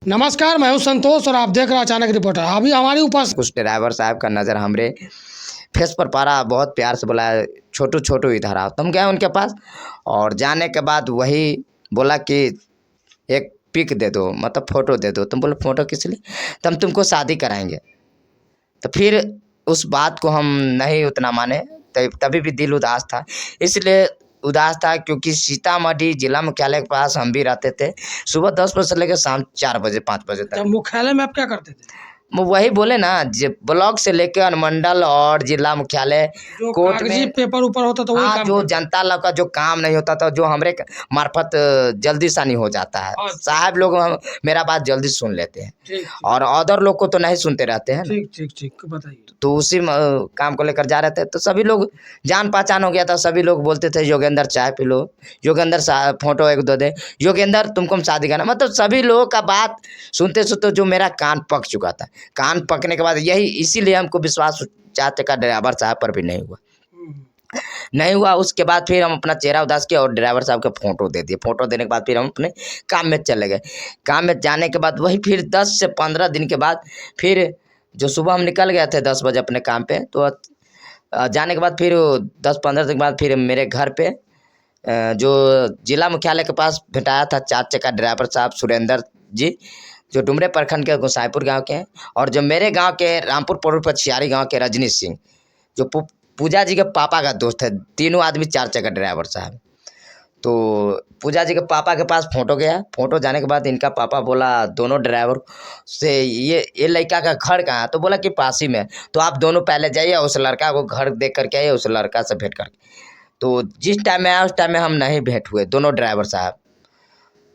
नमस्कार, मैं हूं संतोष और आप देख रहे हैं अचानक रिपोर्टर। अभी हमारे ऊपर कुछ ड्राइवर साहब का नज़र हमरे फेस पर पड़ा, बहुत प्यार से बोला, छोटू छोटू इधर आओ। तुम गए उनके पास और जाने के बाद वही बोला कि एक पिक दे दो, मतलब फ़ोटो दे दो। तुम बोले फ़ोटो किस लिए? तो हम तुमको शादी कराएंगे। तो फिर उस बात को हम नहीं उतना माने, तभी भी दिल उदास था। इसलिए उदास था क्योंकि सीतामढ़ी जिला मुख्यालय के पास हम भी रहते थे। सुबह 10 बजे से लेकर शाम 4 बजे 5 बजे तक। मुख्यालय में आप क्या करते थे? वही बोले ना, ब्लॉक से लेकर अनुमंडल और जिला मुख्यालय जो कोर्ट कागजी में। पेपर ऊपर होता था वही हाँ, काम जो करते जनता लोग का जो काम नहीं होता था, जो हमरे मार्फत जल्दी सानी हो जाता है। अच्छा। साहब लोग मेरा बात जल्दी सुन लेते हैं थे। ठीक और अदर लोग को तो नहीं सुनते रहते हैं ना। ठीक ठीक ठीक बताइए। तो उसी काम को लेकर जा रहे थे, तो सभी लोग जान पहचान हो गया था। सभी लोग बोलते थे योगेंद्र चाय पी लो, योगेंद्र फोटो एक दो दे, योगेंद्र तुमको हम शादी करना। मतलब सभी लोगों का बात सुनते सुनते जो मेरा कान पक चुका था। कान पकने के बाद यही इसीलिए हमको विश्वास 4 चक्का ड्राइवर साहब पर भी नहीं हुआ। नहीं हुआ। उसके बाद फिर हम अपना चेहरा उदास किया और ड्राइवर साहब का फ़ोटो दे दिए। फ़ोटो देने के बाद फिर हम अपने काम में चले गए। काम में जाने के बाद वही फिर 10 से 15 दिन के बाद फिर जो सुबह हम निकल गए थे 10 बजे अपने काम पे, तो जाने के बाद फिर 10-15 दिन के बाद फिर मेरे घर पे जो जिला मुख्यालय के पास भेटाया था 4 चक्का ड्राइवर साहब सुरेंद्र जी, जो डुमरे प्रखंड के गोसाईपुर गाँव के हैं, और जो मेरे गाँव के रामपुर पड़ोर पछियारी गाँव के रजनी सिंह, जो पूजा जी के पापा का दोस्त है। तीनों आदमी 4 चक्का ड्राइवर साहब। तो पूजा जी के पापा के पास फ़ोटो गया। फ़ोटो जाने के बाद इनका पापा बोला दोनों ड्राइवर से, ये लड़का का घर कहाँ है? तो बोला कि पास ही में। तो आप दोनों पहले जाइए, उस लड़का को घर देख करके आइए, उस लड़का से भेंट करके। तो जिस टाइम में आया उस टाइम में हम नहीं भेंट हुए, दोनों ड्राइवर साहब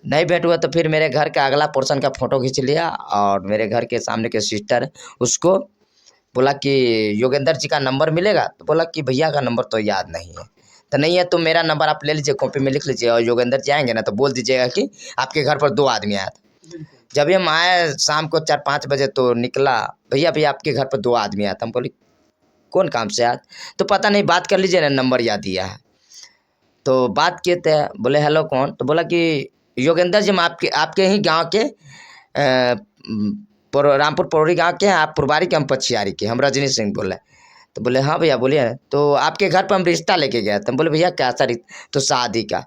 नहीं भेंट हुआ। तो फिर मेरे घर का अगला पोर्शन का फ़ोटो खींच लिया और मेरे घर के सामने के सिस्टर उसको बोला कि योगेंद्र जी का नंबर मिलेगा? तो बोला कि भैया का नंबर तो याद नहीं है। तो नहीं है तो मेरा नंबर आप ले लीजिए, कॉपी में लिख लीजिए, और योगेंद्र जी आएंगे ना तो बोल दीजिएगा कि आपके घर पर 2 आदमी आया था। जब हम आए शाम को 4-5 बजे तो निकला, भैया भैया आपके घर पर 2 आदमी आया था। हम बोले कौन काम से आया? तो पता नहीं, बात कर लीजिए ना, नंबर याद दिया है। तो बात किए थे, बोले हेलो कौन? तो बोला कि योगेंद्र जी हम आपके ही गाँव के रामपुर पौड़ी गाँव के हैं, आप पुरबारी के, हम पछियारी के, हम रजनी सिंह बोले। तो बोले हाँ भैया बोलिए। तो आपके घर पर हम रिश्ता लेके गए थे। हम बोले भैया कैसा रिश्ता? तो शादी का।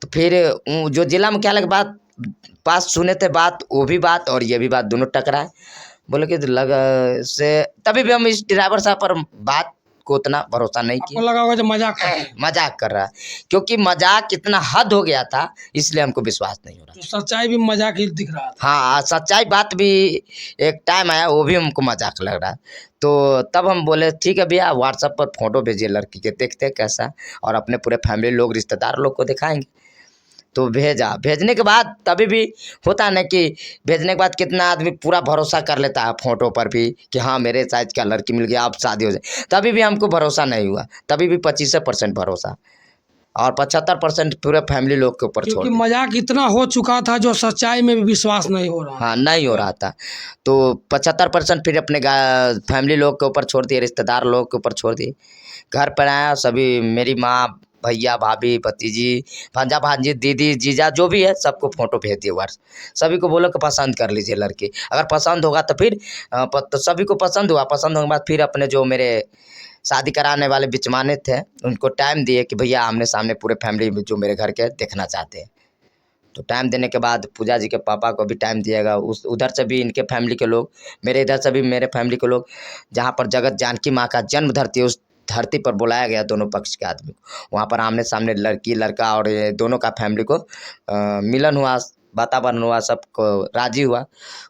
तो फिर जो जिला मुख्यालय के बाद पास सुने थे बात, वो भी बात और ये भी बात दोनों टकराए। बोले कि लगा से तभी भी हम इस ड्राइवर साहब पर बात को उतना भरोसा नहीं किया। आपको लगा होगा जो मजाक कर रहे हैं। मजाक कर रहा है, क्योंकि मजाक इतना हद हो गया था, इसलिए हमको विश्वास नहीं हो रहा। तो सच्चाई भी मजाक ही दिख रहा था। हाँ, सच्चाई बात भी एक टाइम आया, वो भी हमको मजाक लग रहा है। तो तब हम बोले ठीक है भैया, व्हाट्सएप पर फ़ोटो भेजिए लड़की के, देखते हैं कैसा, और अपने पूरे फैमिली लोग रिश्तेदार लोग को दिखाएंगे। तो भेजा। भेजने के बाद तभी भी होता ना कि भेजने के बाद कितना आदमी पूरा भरोसा कर लेता है फ़ोटो पर भी कि हाँ मेरे साइज का लड़की मिल गया, अब शादी हो जाए। तभी भी हमको भरोसा नहीं हुआ। तभी भी 25% भरोसा और 75% पूरे फैमिली लोग के ऊपर छोड़ क्योंकि दिया। मजाक इतना हो चुका था जो सच्चाई में भी विश्वास नहीं हो रहा। हाँ, नहीं हो रहा था। तो 75% फिर अपने फैमिली लोग के ऊपर छोड़ दिए, रिश्तेदार लोग के ऊपर छोड़ दिए। घर पर आया, सभी मेरी माँ, भैया, भाभी, भतीजी, भांजा, भांजी, दीदी, जीजा जो भी है सबको फ़ोटो भेज दिए व्हाट्सएप। सभी को बोलो कि पसंद कर लीजिए लड़की, अगर पसंद होगा तो फिर तो सभी को पसंद हुआ। पसंद होने के बाद फिर अपने जो मेरे शादी कराने वाले बिचमाने थे उनको टाइम दिए कि भैया आमने सामने पूरे फैमिली में जो मेरे घर के देखना चाहते हैं। तो टाइम देने के बाद पूजा जी के पापा को भी टाइम दिएगा, उस उधर से भी इनके फैमिली के लोग, मेरे इधर से भी मेरे फैमिली के लोग, जहाँ पर जगत जानकी माँ का जन्म धरती है उस धरती पर बुलाया गया दोनों पक्ष के आदमी को। वहाँ पर आमने सामने लड़की लड़का और ये दोनों का फैमिली को मिलन हुआ, वातावरण हुआ, सबको राजी हुआ।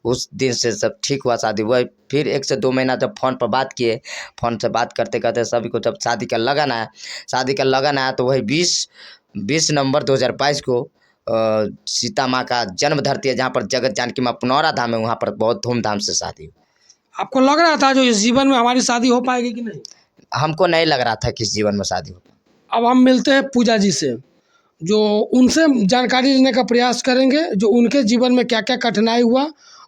उस दिन से सब ठीक हुआ, शादी हुआ। फिर 1 से 2 महीना जब फ़ोन पर बात किए, फ़ोन से बात करते करते सभी को जब शादी का लगन आया तो वही 20 नवंबर 2022 को सीता माँ का जन्म धरती है, जहाँ पर जगत जानकी माँ पुनौरा धाम है, वहाँ पर बहुत धूमधाम से शादी हुई। आपको लग रहा था जो इस जीवन में हमारी शादी हो पाएगी कि नहीं? हमको नहीं लग रहा था कि इस जीवन में शादी हो। अब हम मिलते हैं पूजा जी से, जो उनसे जानकारी लेने का प्रयास करेंगे, जो उनके जीवन में क्या क्या कठिनाई हुआ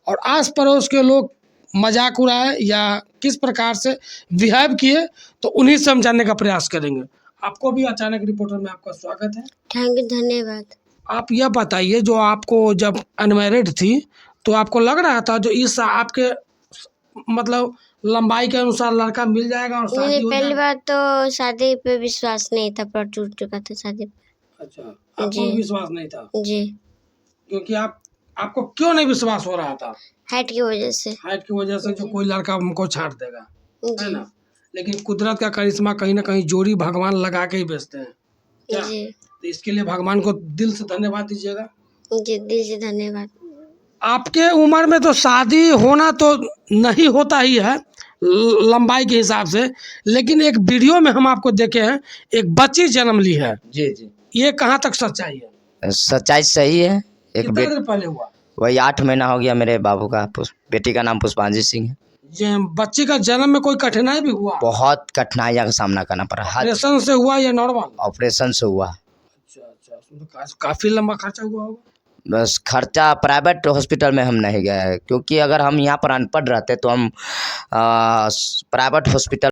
और आस पड़ोस के लोग मजाक उड़ाए या किस प्रकार से बिहेव किए, तो उन्हीं से हम जानने का प्रयास करेंगे। आपको भी अचानक रिपोर्टर में आपका स्वागत है। थैंक यू, धन्यवाद। आप यह बताइए, जो आपको जब अनमैरिड थी तो आपको लग रहा था जो इस आपके मतलब लंबाई के अनुसार लड़का मिल जाएगा और शादी नहीं, हो पहली जाएगा? बार तो शादी पे विश्वास नहीं था, पर टूट चुका था शादी पे। अच्छा, आपको जी। भी विश्वास नहीं था, जी, क्योंकि आपको क्यों नहीं विश्वास हो रहा था? हाइट की वजह से। हाइट की वजह से जो कोई लड़का हमको छांट देगा, है जी। ना? लेकिन कुदरत का करिश्मा कहीं ना कहीं जोड़ी भगवान लगा के ही बेचते हैं क्या? जी। तो इसके लिए भगवान को दिल से धन्यवाद दीजिएगा। जी, दिल से धन्यवाद। आपके उम्र में तो शादी होना तो नहीं होता ही है लंबाई के हिसाब से, लेकिन एक वीडियो में हम आपको देखे हैं एक बच्ची जन्म ली है, जी जी, ये कहाँ तक सच्चाई है? सच्चाई सही है। एक कितना देर पहले हुआ? वही 8 महीना हो गया मेरे बाबू का। बेटी का नाम पुष्पांजी सिंह है। बच्ची का जन्म में कोई कठिनाई भी हुआ? बहुत कठिनाइयों का सामना करना पड़ा। ऑपरेशन से हुआ या नॉर्मल? ऑपरेशन से हुआ। अच्छा अच्छा, उसमें तो काफी लंबा खर्चा हुआ होगा। बस खर्चा प्राइवेट हॉस्पिटल में हम नहीं गए, क्योंकि अगर हम यहाँ पर अनपढ़ रहते तो हम प्राइवेट हॉस्पिटल